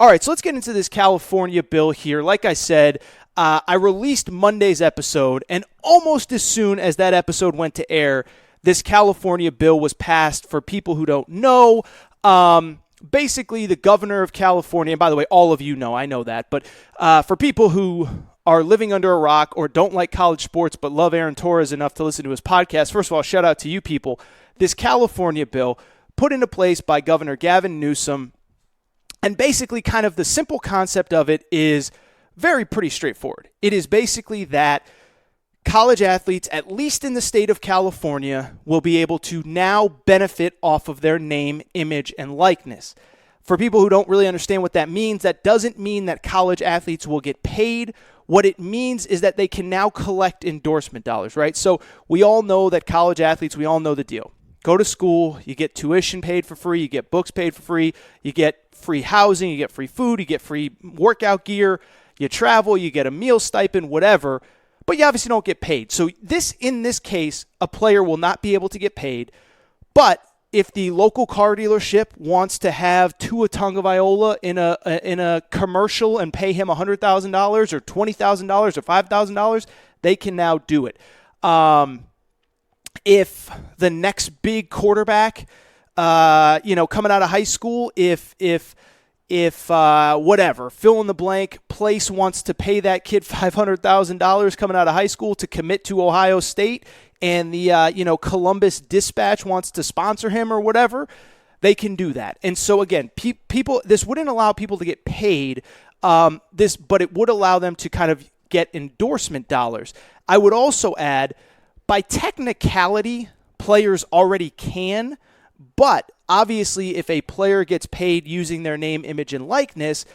All right, so let's get into this California bill here. Like I said, I released Monday's episode, and almost as soon as that episode went to air, this California bill was passed. For people who don't know, basically the governor of California, and by the way, all of you know, I know that, but for people who are living under a rock or don't like college sports but love Aaron Torres enough to listen to his podcast, first of all, shout out to you people. This California bill put into place by Governor Gavin Newsom, and basically kind of the simple concept of it is pretty straightforward. It is basically that college athletes, at least in the state of California, will be able to now benefit off of their name, image, and likeness. For people who don't really understand what that means, that doesn't mean that college athletes will get paid. What it means is that they can now collect endorsement dollars, right? So we all know that college athletes, we all know the deal. Go to school, you get tuition paid for free, you get books paid for free, you get free housing, you get free food, you get free workout gear, you travel, you get a meal stipend, whatever, but you obviously don't get paid. So in this case, a player will not be able to get paid, but if the local car dealership wants to have Tua Tagovailoa in a commercial and pay him $100,000 or $20,000 or $5,000, they can now do it. If the next big quarterback, coming out of high school, if whatever, fill in the blank, place wants to pay that kid $500,000 coming out of high school to commit to Ohio State, and the Columbus Dispatch wants to sponsor him or whatever, they can do that. And so again, people, this wouldn't allow people to get paid, but it would allow them to kind of get endorsement dollars. I would also add, by technicality, players already can, but obviously if a player gets paid using their name, image, and likeness,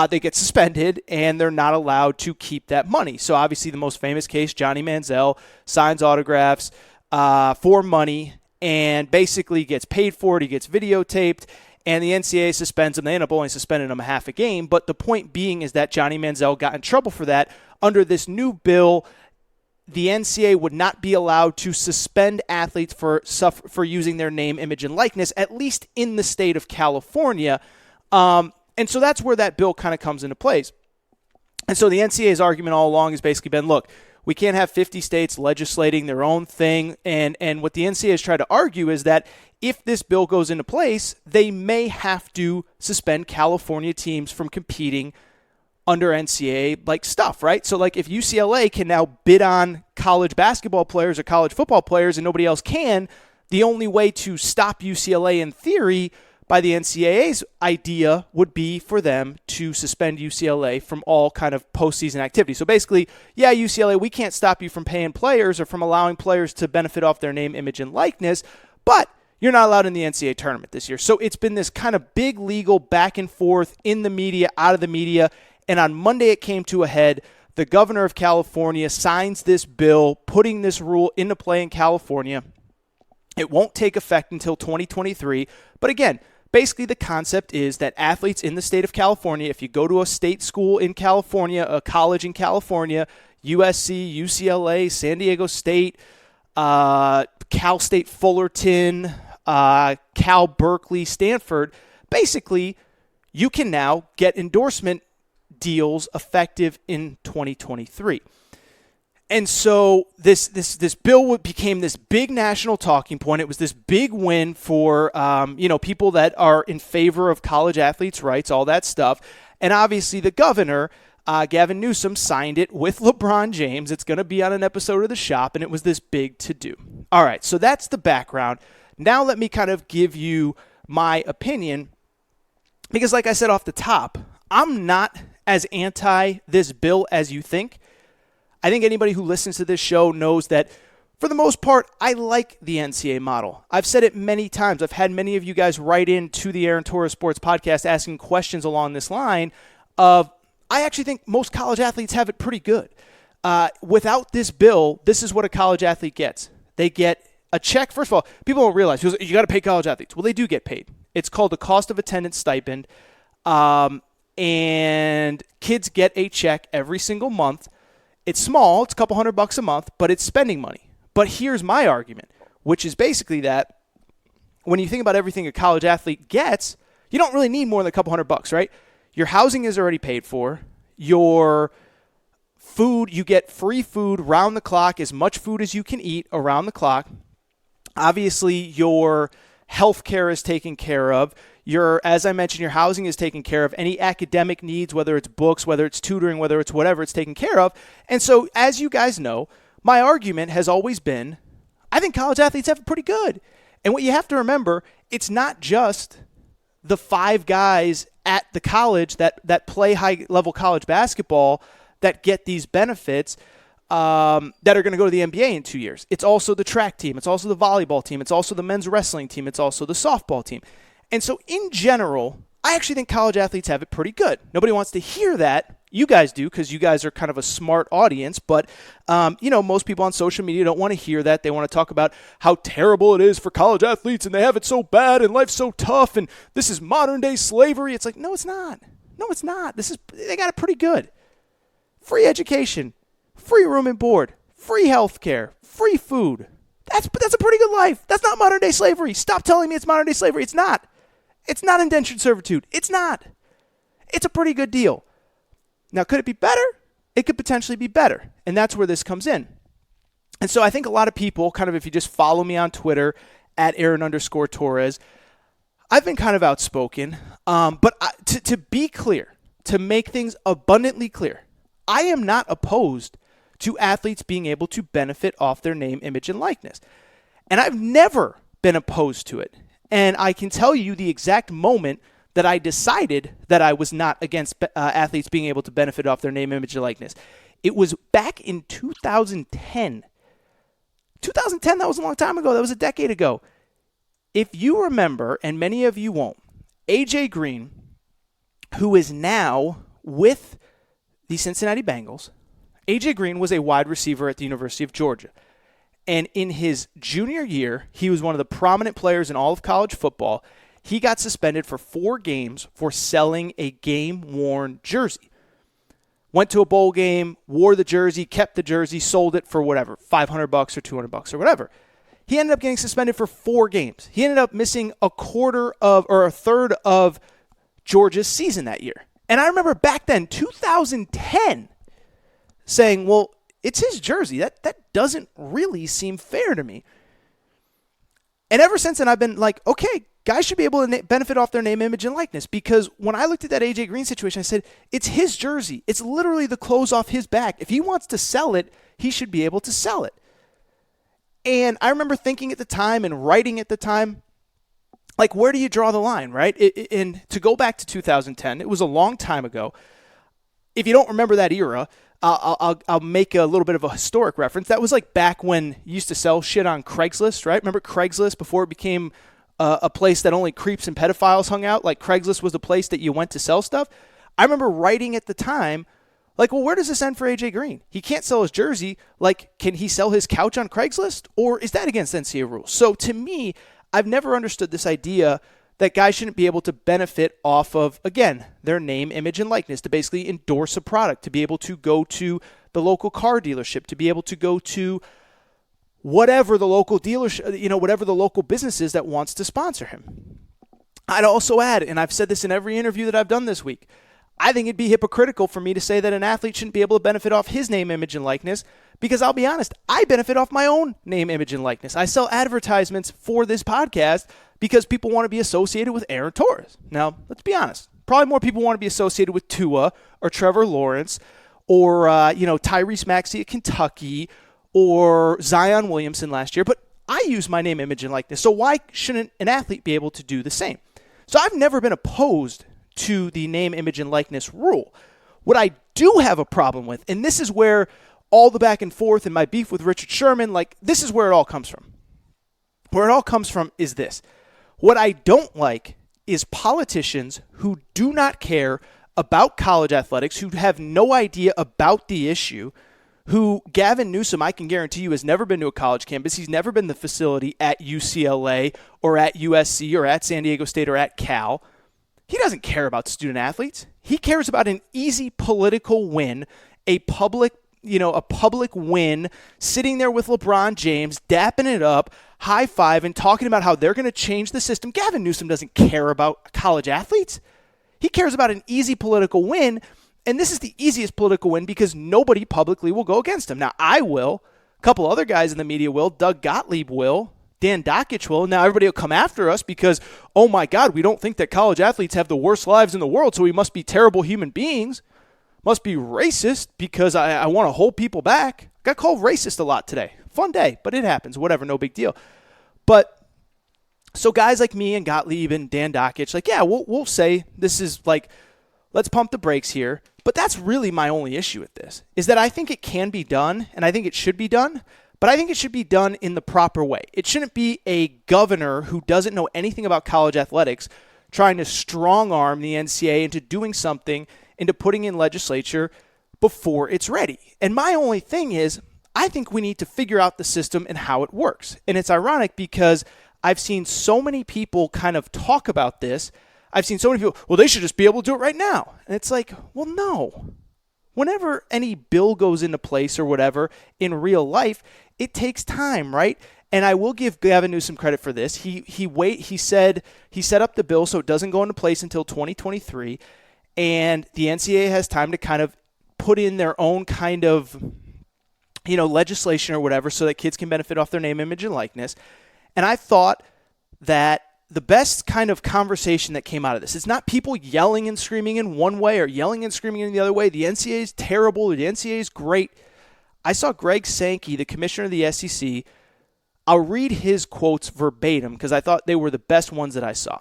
they get suspended and they're not allowed to keep that money. So obviously the most famous case, Johnny Manziel, signs autographs for money and basically gets paid for it. He gets videotaped and the NCAA suspends him. They end up only suspending him a half a game. But the point being is that Johnny Manziel got in trouble for that. Under this new bill, the NCAA would not be allowed to suspend athletes for using their name, image, and likeness, at least in the state of California. And so that's where that bill kind of comes into place. And so the NCAA's argument all along has basically been, look, we can't have 50 states legislating their own thing. And what the NCAA has tried to argue is that if this bill goes into place, they may have to suspend California teams from competing under NCAA stuff, right? So if UCLA can now bid on college basketball players or college football players and nobody else can, the only way to stop UCLA in theory by the NCAA's idea would be for them to suspend UCLA from all kind of postseason activity. So basically, yeah, UCLA, we can't stop you from paying players or from allowing players to benefit off their name, image, and likeness, but you're not allowed in the NCAA tournament this year. So it's been this kind of big legal back and forth in the media, out of the media. And on Monday, it came to a head. The governor of California signs this bill, putting this rule into play in California. It won't take effect until 2023. But again, basically the concept is that athletes in the state of California, if you go to a state school in California, a college in California, USC, UCLA, San Diego State, Cal State Fullerton, Cal Berkeley, Stanford, basically you can now get endorsement deals effective in 2023. And so this bill became this big national talking point. It was this big win for people that are in favor of college athletes' rights, all that stuff. And obviously the governor, Gavin Newsom, signed it with LeBron James. It's going to be on an episode of The Shop, and it was this big to-do. All right, so that's the background. Now let me kind of give you my opinion, because like I said off the top, I'm not as anti this bill as you think. I think anybody who listens to this show knows that for the most part, I like the NCAA model. I've said it many times. I've had many of you guys write in to the Aaron Torres Sports Podcast asking questions along this line of, I actually think most college athletes have it pretty good. Without this bill, this is what a college athlete gets. They get a check. First of all, people don't realize, you got to pay college athletes. Well, they do get paid. It's called the cost of attendance stipend. And kids get a check every single month. It's small. It's a couple $100 a month, but it's spending money. But here's my argument, which is basically that when you think about everything a college athlete gets, you don't really need more than a couple $100, right? Your housing is already paid for. Your food, you get free food round the clock, as much food as you can eat around the clock. Obviously, your health care is taken care of. As I mentioned, your housing is taken care of. Any academic needs, whether it's books, whether it's tutoring, whether it's whatever, it's taken care of. And so, as you guys know, my argument has always been, I think college athletes have it pretty good. And what you have to remember, it's not just the 5 guys at the college that play high-level college basketball that get these benefits that are going to go to the NBA in 2 years. It's also the track team. It's also the volleyball team. It's also the men's wrestling team. It's also the softball team. And so in general, I actually think college athletes have it pretty good. Nobody wants to hear that. You guys do, because you guys are kind of a smart audience. But, most people on social media don't want to hear that. They want to talk about how terrible it is for college athletes and they have it so bad and life's so tough and this is modern day slavery. It's like, no, it's not. No, it's not. They got it pretty good. Free education, free room and board, free health care, free food. That's a pretty good life. That's not modern day slavery. Stop telling me it's modern day slavery. It's not. It's not indentured servitude. It's not. It's a pretty good deal. Now, could it be better? It could potentially be better. And that's where this comes in. And so I think a lot of people, kind of if you just follow me on Twitter, at Aaron_Torres, I've been kind of outspoken. But to be clear, to make things abundantly clear, I am not opposed to athletes being able to benefit off their name, image, and likeness. And I've never been opposed to it. And I can tell you the exact moment that I decided that I was not against athletes being able to benefit off their name, image, and likeness. It was back in 2010. 2010, that was a long time ago. That was a decade ago. If you remember, and many of you won't, AJ Green, who is now with the Cincinnati Bengals, AJ Green was a wide receiver at the University of Georgia. And in his junior year, he was one of the prominent players in all of college football. He got suspended for 4 games for selling a game-worn jersey. Went to a bowl game, wore the jersey, kept the jersey, sold it for whatever, $500 or $200 or whatever. He ended up getting suspended for 4 games. He ended up missing a third of Georgia's season that year. And I remember back then, 2010, saying, well, it's his jersey. That doesn't really seem fair to me. And ever since then, I've been like, okay, guys should be able to benefit off their name, image, and likeness. Because when I looked at that AJ Green situation, I said, it's his jersey. It's literally the clothes off his back. If he wants to sell it, he should be able to sell it. And I remember thinking at the time and writing at the time, like, where do you draw the line, right? And to go back to 2010, it was a long time ago. If you don't remember that era, I'll make a little bit of a historic reference. That was like back when you used to sell shit on Craigslist, right? Remember Craigslist before it became a place that only creeps and pedophiles hung out? Like Craigslist was the place that you went to sell stuff. I remember writing at the time, like, well, where does this end for AJ Green? He can't sell his jersey. Like, can he sell his couch on Craigslist? Or is that against NCAA rules? So to me, I've never understood this idea that guys shouldn't be able to benefit off of, again, their name, image, and likeness, to basically endorse a product, to be able to go to the local car dealership, to be able to go to whatever the local dealership, whatever the local business is that wants to sponsor him. I'd also add, and I've said this in every interview that I've done this week, I think it'd be hypocritical for me to say that an athlete shouldn't be able to benefit off his name, image, and likeness, because I'll be honest, I benefit off my own name, image, and likeness. I sell advertisements for this podcast because people want to be associated with Aaron Torres. Now, let's be honest. Probably more people want to be associated with Tua or Trevor Lawrence or, Tyrese Maxey at Kentucky or Zion Williamson last year. But I use my name, image, and likeness. So why shouldn't an athlete be able to do the same? So I've never been opposed to the name, image, and likeness rule. What I do have a problem with, and this is where all the back and forth and my beef with Richard Sherman, this is where it all comes from. Where it all comes from is this. What I don't like is politicians who do not care about college athletics, who have no idea about the issue, who Gavin Newsom, I can guarantee you, has never been to a college campus. He's never been to the facility at UCLA or at USC or at San Diego State or at Cal. He doesn't care about student athletes. He cares about an easy political win, a public win, sitting there with LeBron James, dapping it up, high-fiving, talking about how they're going to change the system. Gavin Newsom doesn't care about college athletes. He cares about an easy political win, and this is the easiest political win because nobody publicly will go against him. Now, I will. A couple other guys in the media will. Doug Gottlieb will. Dan Dockich will. Now, everybody will come after us because, oh my God, we don't think that college athletes have the worst lives in the world, so we must be terrible human beings. Must be racist because I want to hold people back. Got called racist a lot today. Fun day, but it happens. Whatever, no big deal. But so guys like me and Gottlieb and Dan Dockich, like, yeah, we'll say this is like, let's pump the brakes here. But that's really my only issue with this, is that I think it can be done, and I think it should be done, but I think it should be done in the proper way. It shouldn't be a governor who doesn't know anything about college athletics trying to strong-arm the NCAA into doing something, into putting in legislature before it's ready. And my only thing is, I think we need to figure out the system and how it works. And it's ironic because I've seen so many people kind of talk about this. I've seen so many people, well, they should just be able to do it right now. And it's like, well, no. Whenever any bill goes into place or whatever in real life, it takes time, right? And I will give Gavin Newsom credit for this. He set up the bill so it doesn't go into place until 2023. And the NCAA has time to kind of put in their own kind of, legislation or whatever so that kids can benefit off their name, image, and likeness. And I thought that the best kind of conversation that came out of this, it's not people yelling and screaming in one way or yelling and screaming in the other way. The NCAA is terrible. The NCAA is great. I saw Greg Sankey, the commissioner of the SEC. I'll read his quotes verbatim because I thought they were the best ones that I saw.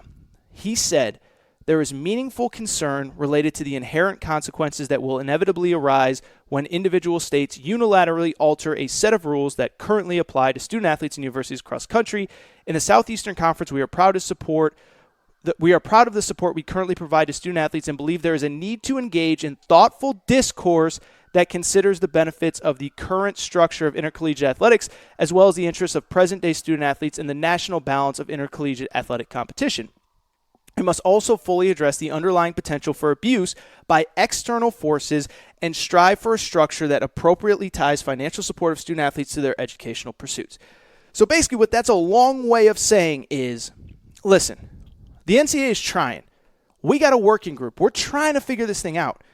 He said, "There is meaningful concern related to the inherent consequences that will inevitably arise when individual states unilaterally alter a set of rules that currently apply to student-athletes in universities across the country. In the Southeastern Conference, we are proud of the support we currently provide to student-athletes and believe there is a need to engage in thoughtful discourse that considers the benefits of the current structure of intercollegiate athletics as well as the interests of present-day student-athletes and the national balance of intercollegiate athletic competition. We must also fully address the underlying potential for abuse by external forces and strive for a structure that appropriately ties financial support of student athletes to their educational pursuits." So basically what that's a long way of saying is, listen, the NCAA is trying. We got a working group. We're trying to figure this thing out.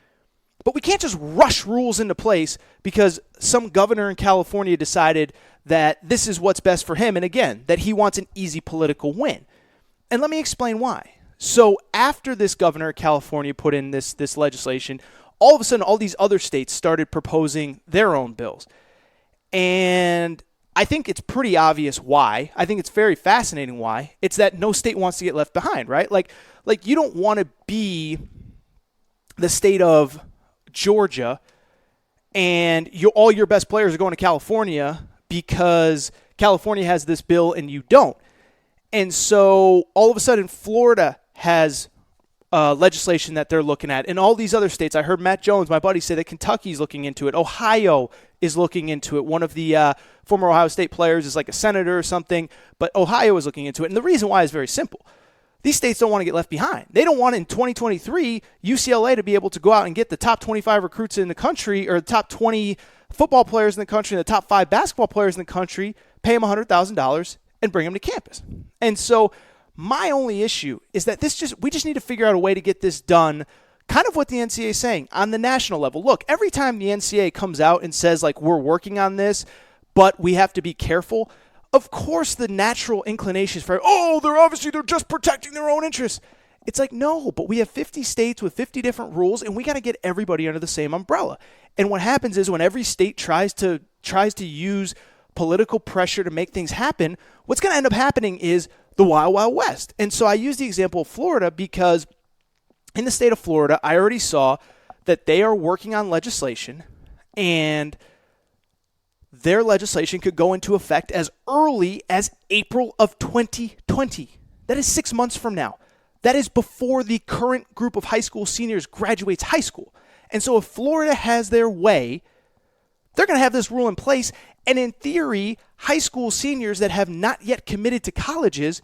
But we can't just rush rules into place because some governor in California decided that this is what's best for him. And again, that he wants an easy political win. And let me explain why. So after this governor of California put in this legislation, all of a sudden all these other states started proposing their own bills. And I think it's pretty obvious why. I think it's very fascinating why. It's that no state wants to get left behind, right? Like you don't want to be the state of Georgia and all your best players are going to California because California has this bill and you don't. And so all of a sudden Florida has legislation that they're looking at. And all these other states, I heard Matt Jones, my buddy, say that Kentucky's looking into it. Ohio is looking into it. One of the former Ohio State players is like a senator or something, but Ohio is looking into it. And the reason why is very simple. These states don't want to get left behind. They don't want in 2023 UCLA to be able to go out and get the top 25 recruits in the country or the top 20 football players in the country and the top 5 basketball players in the country, pay them $100,000 and bring them to campus. And so my only issue is that we just need to figure out a way to get this done, kind of what the NCAA is saying on the national level. Look, every time the NCAA comes out and says, like, we're working on this, but we have to be careful, of course the natural inclination is for, they're just protecting their own interests. It's like, no, but we have 50 states with 50 different rules, and we got to get everybody under the same umbrella. And what happens is when every state tries to use political pressure to make things happen, what's going to end up happening is the Wild Wild West. And so I use the example of Florida because in the state of Florida, I already saw that they are working on legislation and their legislation could go into effect as early as April of 2020. That is 6 months from now. That is before the current group of high school seniors graduates high school. And so if Florida has their way, they're going to have this rule in place. And in theory, high school seniors that have not yet committed to colleges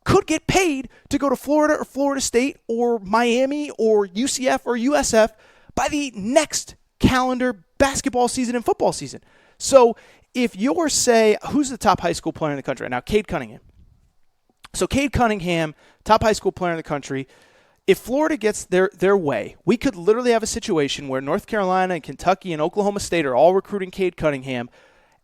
could get paid to go to Florida or Florida State or Miami or UCF or USF by the next calendar basketball season and football season. So if you're, say, who's the top high school player in the country right now? Cade Cunningham. So Cade Cunningham, top high school player in the country, If Florida gets their way, we could literally have a situation where North Carolina and Kentucky and Oklahoma State are all recruiting Cade Cunningham,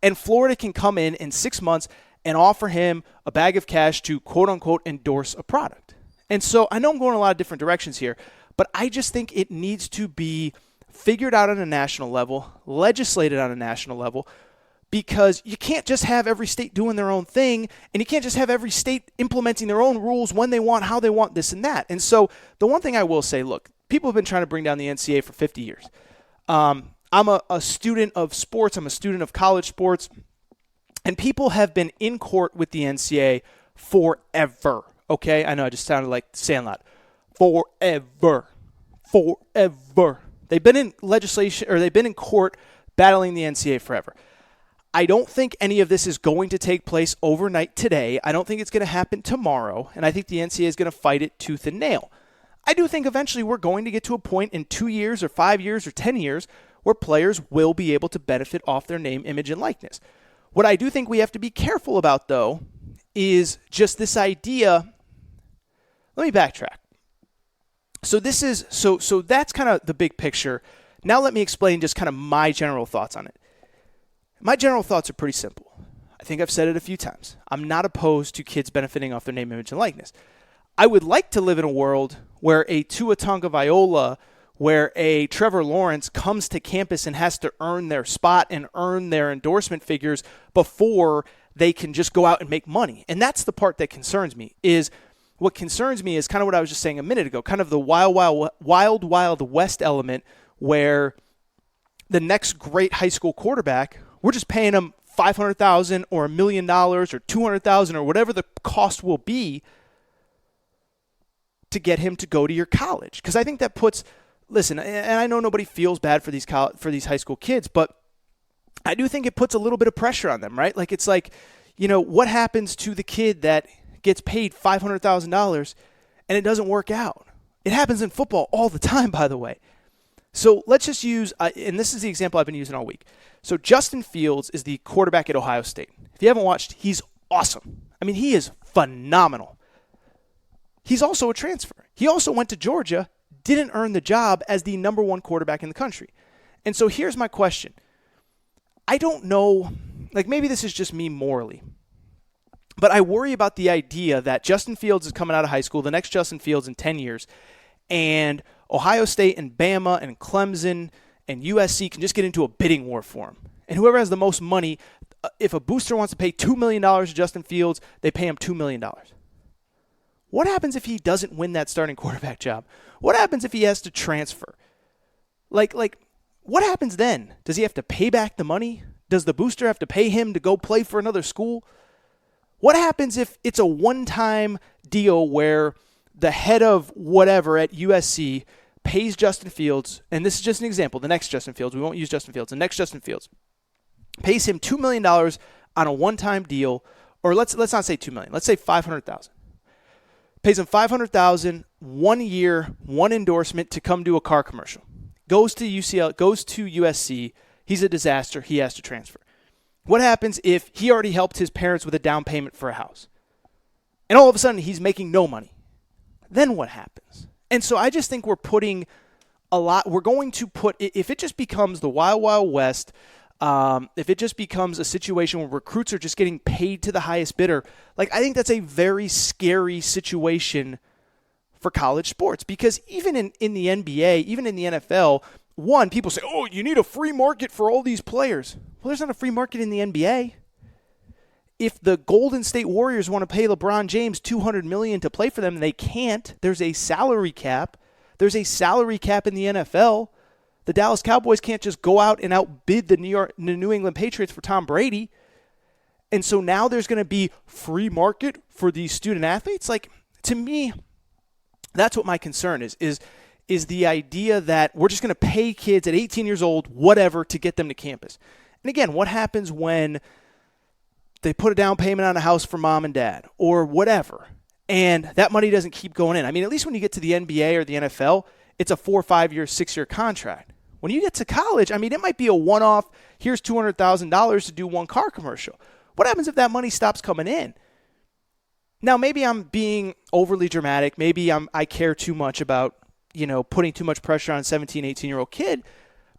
and Florida can come in 6 months and offer him a bag of cash to quote-unquote endorse a product. And so I know I'm going a lot of different directions here, but I just think it needs to be figured out on a national level, legislated on a national level, because you can't just have every state doing their own thing, and you can't just have every state implementing their own rules when they want, how they want, this and that. And so the one thing I will say, look, people have been trying to bring down the NCAA for 50 years. I'm a student of sports. I'm a student of college sports. And people have been in court with the NCAA forever. Okay? I know I just sounded like Sandlot. Forever. They've been in legislation, or they've been in court battling the NCAA forever. I don't think any of this is going to take place overnight today. I don't think it's going to happen tomorrow, and I think the NCAA is going to fight it tooth and nail. I do think eventually we're going to get to a point in 2 years or 5 years or 10 years where players will be able to benefit off their name, image, and likeness. What I do think we have to be careful about, though, is just this idea. Let me backtrack. So that's kind of the big picture. Now let me explain just kind of my general thoughts on it. My general thoughts are pretty simple. I think I've said it a few times. I'm not opposed to kids benefiting off their name, image, and likeness. I would like to live in a world where a Tua Tagovailoa, where a Trevor Lawrence comes to campus and has to earn their spot and earn their endorsement figures before they can just go out and make money. And that's the part that concerns me. What concerns me is kind of what I was just saying a minute ago, kind of the wild west element where the next great high school quarterback, we're just paying them $500,000 or $1 million or $200,000 or whatever the cost will be to get him to go to your college. Because I think that puts, listen, and I know nobody feels bad for these high school kids, but I do think it puts a little bit of pressure on them, right? Like it's like, what happens to the kid that gets paid $500,000 and it doesn't work out? It happens in football all the time, by the way. So let's just use, and this is the example I've been using all week. So Justin Fields is the quarterback at Ohio State. If you haven't watched, he's awesome. I mean, he is phenomenal. He's also a transfer. He also went to Georgia, didn't earn the job as the number one quarterback in the country. And so here's my question. I don't know, like maybe this is just me morally, but I worry about the idea that Justin Fields is coming out of high school, the next Justin Fields in 10 years, and Ohio State and Bama and Clemson and USC can just get into a bidding war for him. And whoever has the most money, if a booster wants to pay $2 million to Justin Fields, they pay him $2 million. What happens if he doesn't win that starting quarterback job? What happens if he has to transfer? Like, what happens then? Does he have to pay back the money? Does the booster have to pay him to go play for another school? What happens if it's a one-time deal where the head of whatever at USC pays Justin Fields, and this is just an example, the next Justin Fields, we won't use Justin Fields, the next Justin Fields, pays him $2 million on a one-time deal, or let's not say $2 million, let's say $500,000. Pays him $500,000, 1 year, one endorsement to come do a car commercial. Goes to USC, he's a disaster, he has to transfer. What happens if he already helped his parents with a down payment for a house? And all of a sudden he's making no money. Then what happens? And so I just think we're going to put, if it just becomes the Wild West, if it just becomes a situation where recruits are just getting paid to the highest bidder, like I think that's a very scary situation for college sports. Because even in the NBA, even in the NFL, one, people say, oh, you need a free market for all these players. Well, there's not a free market in the NBA. If the Golden State Warriors want to pay LeBron James $200 million to play for them, they can't. There's a salary cap. There's a salary cap in the NFL. The Dallas Cowboys can't just go out and outbid the New England Patriots for Tom Brady. And so now there's going to be free market for these student athletes. Like, to me, that's what my concern is the idea that we're just going to pay kids at 18 years old, whatever, to get them to campus. And again, what happens when they put a down payment on a house for mom and dad or whatever, and that money doesn't keep going in? I mean, at least when you get to the NBA or the NFL, it's a 4 or 5 year, 6 year contract. When you get to college, I mean, it might be a one-off, here's $200,000 to do one car commercial. What happens if that money stops coming in? Now, maybe I'm being overly dramatic. Maybe I care too much about, putting too much pressure on a 17, 18-year-old kid.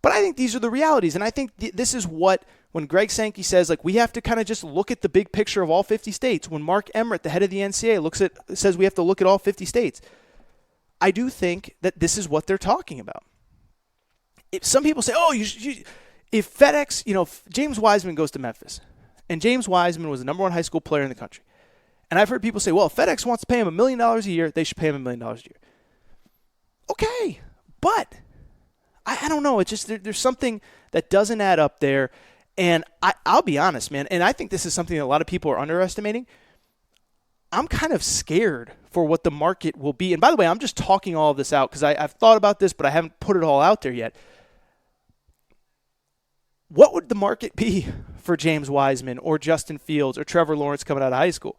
But I think these are the realities. And I think this is what, when Greg Sankey says, like, we have to kind of just look at the big picture of all 50 states. When Mark Emmert, the head of the NCAA, says we have to look at all 50 states. I do think that this is what they're talking about. If some people say, if FedEx, if James Wiseman goes to Memphis, and James Wiseman was the number one high school player in the country, and I've heard people say, well, if FedEx wants to pay him $1 million a year, they should pay him $1 million a year. Okay, but I don't know. It's just there's something that doesn't add up there. And I'll be honest, man, and I think this is something that a lot of people are underestimating. I'm kind of scared for what the market will be. And by the way, I'm just talking all of this out because I've thought about this, but I haven't put it all out there yet. What would the market be for James Wiseman or Justin Fields or Trevor Lawrence coming out of high school?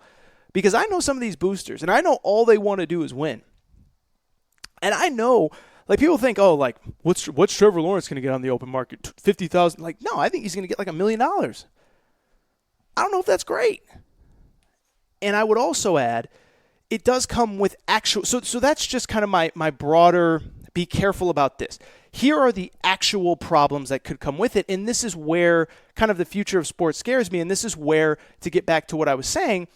Because I know some of these boosters, and I know all they want to do is win. And I know, like, people think, what's Trevor Lawrence going to get on the open market? $50,000? Like, no, I think he's going to get like $1 million. I don't know if that's great. And I would also add, it does come with actual. So that's just kind of my broader. Be careful about this. Here are the actual problems that could come with it, and this is where kind of the future of sports scares me. And this is where, to get back to what I was saying,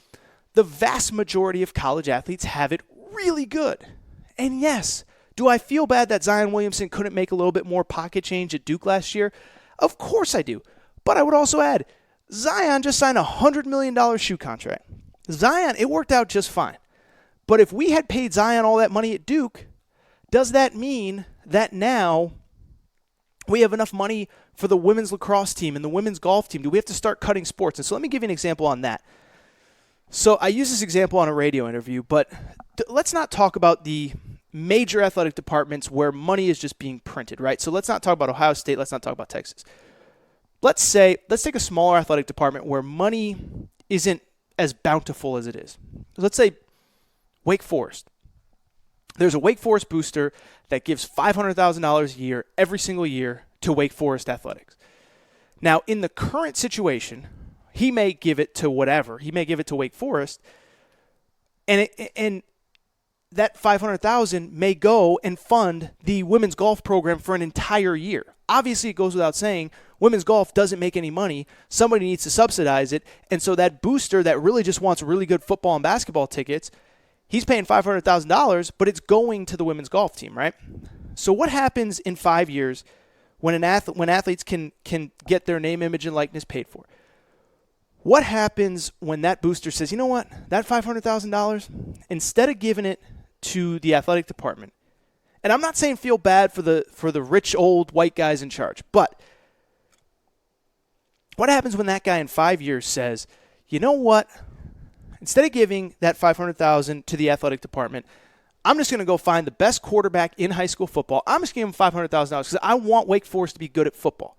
the vast majority of college athletes have it really good. And yes, do I feel bad that Zion Williamson couldn't make a little bit more pocket change at Duke last year? Of course I do. But I would also add, Zion just signed a $100 million shoe contract. Zion, it worked out just fine. But if we had paid Zion all that money at Duke, does that mean that now we have enough money for the women's lacrosse team and the women's golf team? Do we have to start cutting sports? And so let me give you an example on that. So I use this example on a radio interview, but let's not talk about the major athletic departments where money is just being printed, right? So let's not talk about Ohio State. Let's not talk about Texas. Let's take a smaller athletic department where money isn't as bountiful as it is. Let's say Wake Forest. There's a Wake Forest booster that gives $500,000 a year every single year to Wake Forest athletics. Now, in the current situation, he may give it to whatever. He may give it to Wake Forest, and that $500,000 may go and fund the women's golf program for an entire year. Obviously, it goes without saying, women's golf doesn't make any money. Somebody needs to subsidize it. And so that booster that really just wants really good football and basketball tickets, he's paying $500,000, but it's going to the women's golf team, right? So what happens in 5 years when athletes can get their name, image, and likeness paid for? What happens when that booster says, you know what, that $500,000, instead of giving it to the athletic department, and I'm not saying feel bad for the rich old white guys in charge, but what happens when that guy in 5 years says, you know what, instead of giving that $500,000 to the athletic department, I'm just going to go find the best quarterback in high school football. I'm just going to give him $500,000 because I want Wake Forest to be good at football.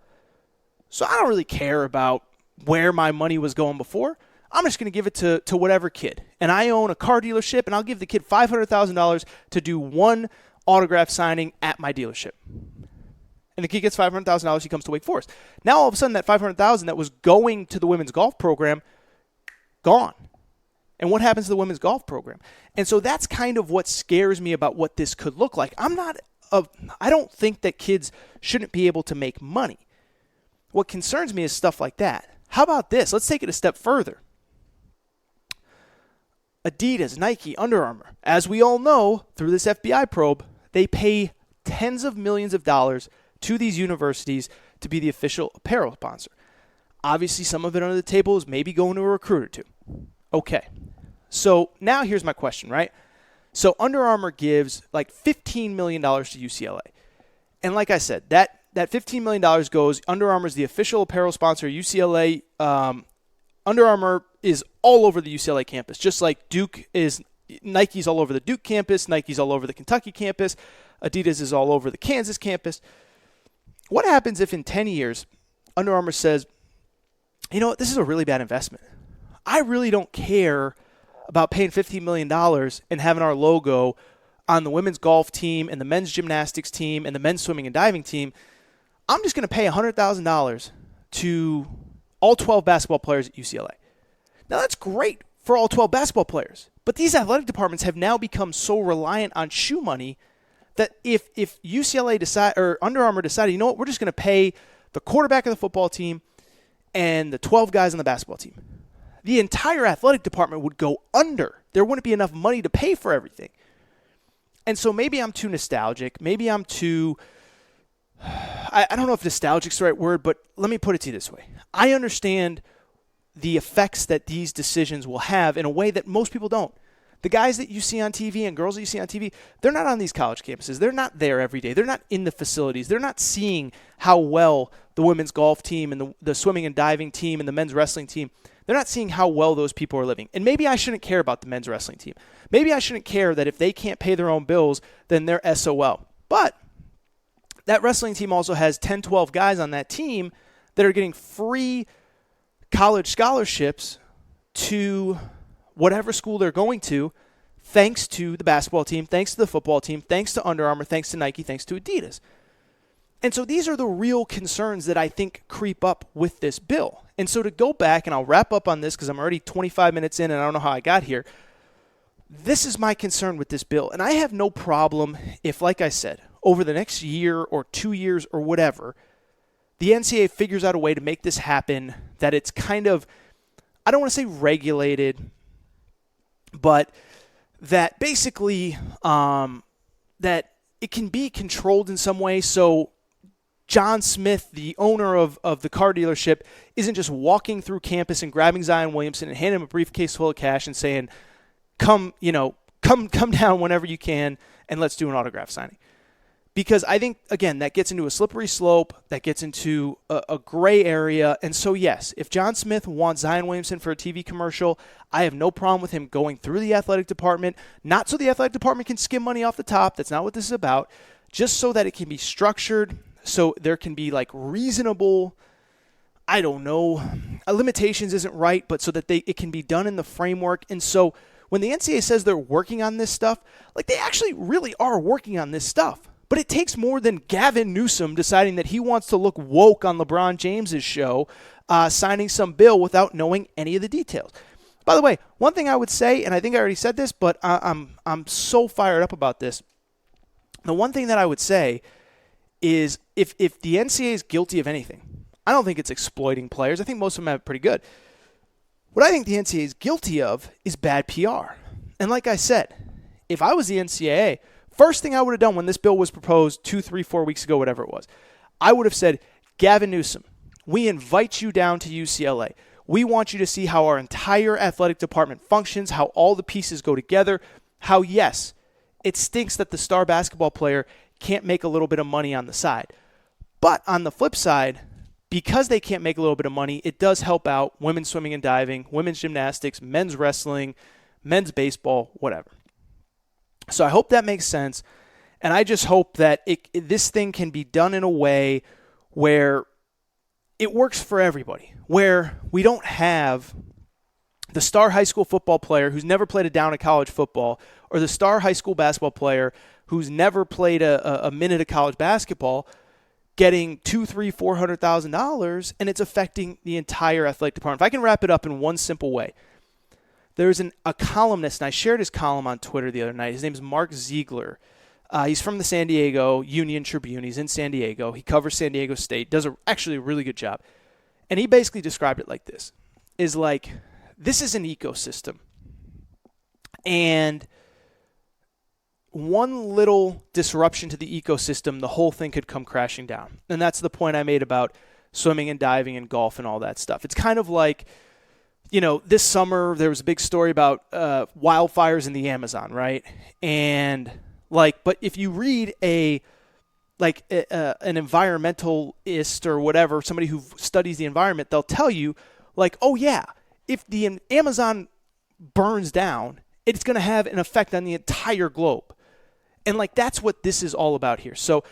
So I don't really care about where my money was going before. I'm just going to give it to whatever kid. And I own a car dealership, and I'll give the kid $500,000 to do one autograph signing at my dealership. And the kid gets $500,000, he comes to Wake Forest. Now all of a sudden that $500,000 that was going to the women's golf program, gone. And what happens to the women's golf program? And so that's kind of what scares me about what this could look like. I don't think that kids shouldn't be able to make money. What concerns me is stuff like that. How about this? Let's take it a step further. Adidas, Nike, Under Armour, as we all know through this FBI probe, they pay tens of millions of dollars to these universities to be the official apparel sponsor. Obviously, some of it under the table is maybe going to a recruiter too. Okay, so now here's my question, right? So Under Armour gives like $15 million to UCLA. And like I said, that $15 million goes, Under Armour is the official apparel sponsor of UCLA. Under Armour is all over the UCLA campus, just like Nike's all over the Duke campus, Nike's all over the Kentucky campus, Adidas is all over the Kansas campus. What happens if in 10 years, Under Armour says, you know what, this is a really bad investment. I really don't care about paying $15 million and having our logo on the women's golf team and the men's gymnastics team and the men's swimming and diving team. I'm just going to pay $100,000 to all 12 basketball players at UCLA. Now, that's great for all 12 basketball players, But these athletic departments have now become so reliant on shoe money that if UCLA decide or Under Armour decided, you know what, we're just going to pay the quarterback of the football team and the 12 guys on the basketball team, the entire athletic department would go under. There wouldn't be enough money to pay for everything. And so maybe I'm too nostalgic. Maybe I'm too, I don't know if nostalgic's the right word, but let me put it to you this way. I understand the effects that these decisions will have in a way that most people don't. The guys that you see on TV and girls that you see on TV, they're not on these college campuses. They're not there every day. They're not in the facilities. They're not seeing how well the women's golf team and the swimming and diving team and the men's wrestling team, they're not seeing how well those people are living. And maybe I shouldn't care about the men's wrestling team. Maybe I shouldn't care that if they can't pay their own bills, then they're SOL. But that wrestling team also has 10, 12 guys on that team that are getting free college scholarships to whatever school they're going to, thanks to the basketball team, thanks to the football team, thanks to Under Armour, thanks to Nike, thanks to Adidas. And so these are the real concerns that I think creep up with this bill. And so to go back, and I'll wrap up on this because I'm already 25 minutes in and I don't know how I got here. This is my concern with this bill. And I have no problem if, like I said, over the next year or 2 years or whatever, the NCAA figures out a way to make this happen, that it's kind of, I don't want to say regulated, but that basically that it can be controlled in some way. So John Smith, the owner of the car dealership, isn't just walking through campus and grabbing Zion Williamson and handing him a briefcase full of cash and saying, come down whenever you can and let's do an autograph signing. Because I think, again, that gets into a slippery slope, that gets into a gray area. And so, yes, if John Smith wants Zion Williamson for a TV commercial, I have no problem with him going through the athletic department, not so the athletic department can skim money off the top. That's not what this is about. Just so that it can be structured, so there can be like reasonable, I don't know, limitations isn't right, but so that it can be done in the framework. And so when the NCAA says they're working on this stuff, like they actually really are working on this stuff. But it takes more than Gavin Newsom deciding that he wants to look woke on LeBron James's show, signing some bill without knowing any of the details. By the way, one thing I would say, and I think I already said this, but I'm so fired up about this. The one thing that I would say is if the NCAA is guilty of anything, I don't think it's exploiting players. I think most of them have it pretty good. What I think the NCAA is guilty of is bad PR. And like I said, if I was the NCAA, first thing I would have done when this bill was proposed 2, 3, 4 weeks ago, whatever it was, I would have said, Gavin Newsom, we invite you down to UCLA. We want you to see how our entire athletic department functions, how all the pieces go together, how, yes, it stinks that the star basketball player can't make a little bit of money on the side. But on the flip side, because they can't make a little bit of money, it does help out women's swimming and diving, women's gymnastics, men's wrestling, men's baseball, whatever. So I hope that makes sense, and I just hope that this thing can be done in a way where it works for everybody, where we don't have the star high school football player who's never played a down of college football or the star high school basketball player who's never played a minute of college basketball getting $200,000, $300,000, $400,000, and it's affecting the entire athletic department. If I can wrap it up in one simple way. There's a columnist, and I shared his column on Twitter the other night. His name is Mark Ziegler. He's from the San Diego Union Tribune. He's in San Diego. He covers San Diego State, does actually a really good job. And he basically described it like this, is like, this is an ecosystem. And one little disruption to the ecosystem, the whole thing could come crashing down. And that's the point I made about swimming and diving and golf and all that stuff. It's kind of like, this summer there was a big story about wildfires in the Amazon, right? And but if you read an environmentalist or whatever, somebody who studies the environment, they'll tell you, oh yeah, if the Amazon burns down, it's going to have an effect on the entire globe. And that's what this is all about here. So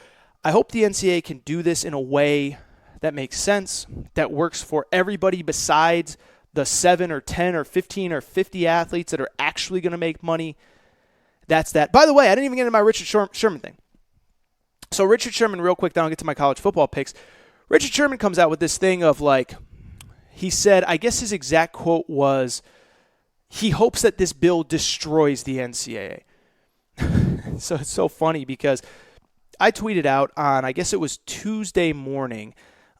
I hope the NCAA can do this in a way that makes sense, that works for everybody besides the 7 or 10 or 15 or 50 athletes that are actually going to make money. That's that. By the way, I didn't even get into my Richard Sherman thing. So Richard Sherman, real quick, then I'll get to my college football picks. Richard Sherman comes out with this thing of he said, I guess his exact quote was, he hopes that this bill destroys the NCAA. So it's so funny because I tweeted out on, I guess it was Tuesday morning,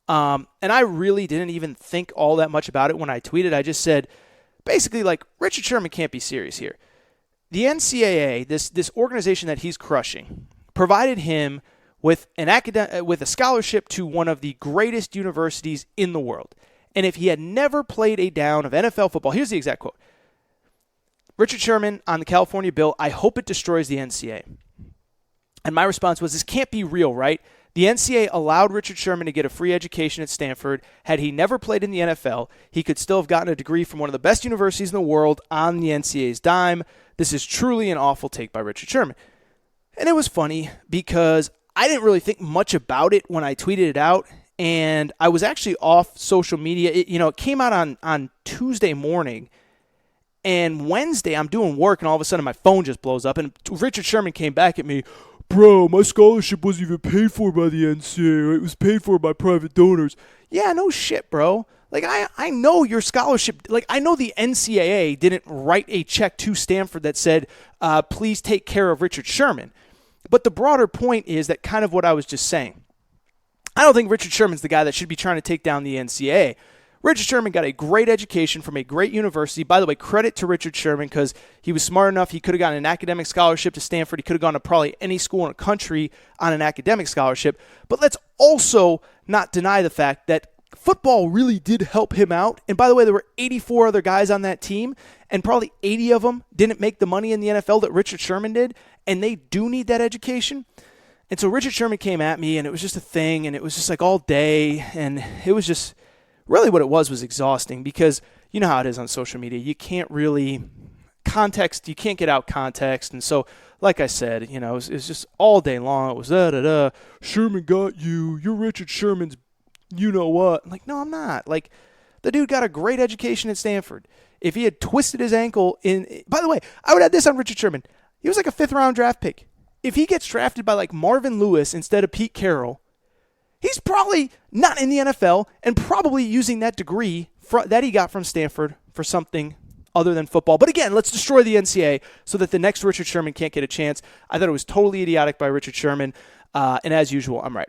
and I really didn't even think all that much about it when I tweeted. I just said, basically, like, Richard Sherman can't be serious here. The NCAA, this organization that he's crushing, provided him with with a scholarship to one of the greatest universities in the world. And if he had never played a down of NFL football, here's the exact quote. Richard Sherman on the California bill, I hope it destroys the NCAA. And my response was, this can't be real, right? The NCAA allowed Richard Sherman to get a free education at Stanford. Had he never played in the NFL, he could still have gotten a degree from one of the best universities in the world on the NCAA's dime. This is truly an awful take by Richard Sherman. And it was funny because I didn't really think much about it when I tweeted it out, and I was actually off social media. It came out on Tuesday morning, and Wednesday I'm doing work, and all of a sudden my phone just blows up, and Richard Sherman came back at me, bro, my scholarship wasn't even paid for by the NCAA. It was paid for by private donors. Yeah, no shit, bro. Like, I know your scholarship. Like, I know the NCAA didn't write a check to Stanford that said, please take care of Richard Sherman. But the broader point is that kind of what I was just saying. I don't think Richard Sherman's the guy that should be trying to take down the NCAA. Richard Sherman got a great education from a great university. By the way, credit to Richard Sherman because he was smart enough. He could have gotten an academic scholarship to Stanford. He could have gone to probably any school in the country on an academic scholarship. But let's also not deny the fact that football really did help him out. And by the way, there were 84 other guys on that team, and probably 80 of them didn't make the money in the NFL that Richard Sherman did, and they do need that education. And so Richard Sherman came at me, and it was just a thing, and it was just like all day, and it was just really what it was exhausting because you know how it is on social media. You can't really you can't get out context. And so, like I said, it was just all day long. It was Sherman got you. You're Richard Sherman's you know what. I'm like, no, I'm not. Like, the dude got a great education at Stanford. If he had twisted his ankle by the way, I would add this on Richard Sherman. He was like a 5th-round draft pick. If he gets drafted by like Marvin Lewis instead of Pete Carroll, he's probably not in the NFL and probably using that degree that he got from Stanford for something other than football. But again, let's destroy the NCAA so that the next Richard Sherman can't get a chance. I thought it was totally idiotic by Richard Sherman. And as usual, I'm right.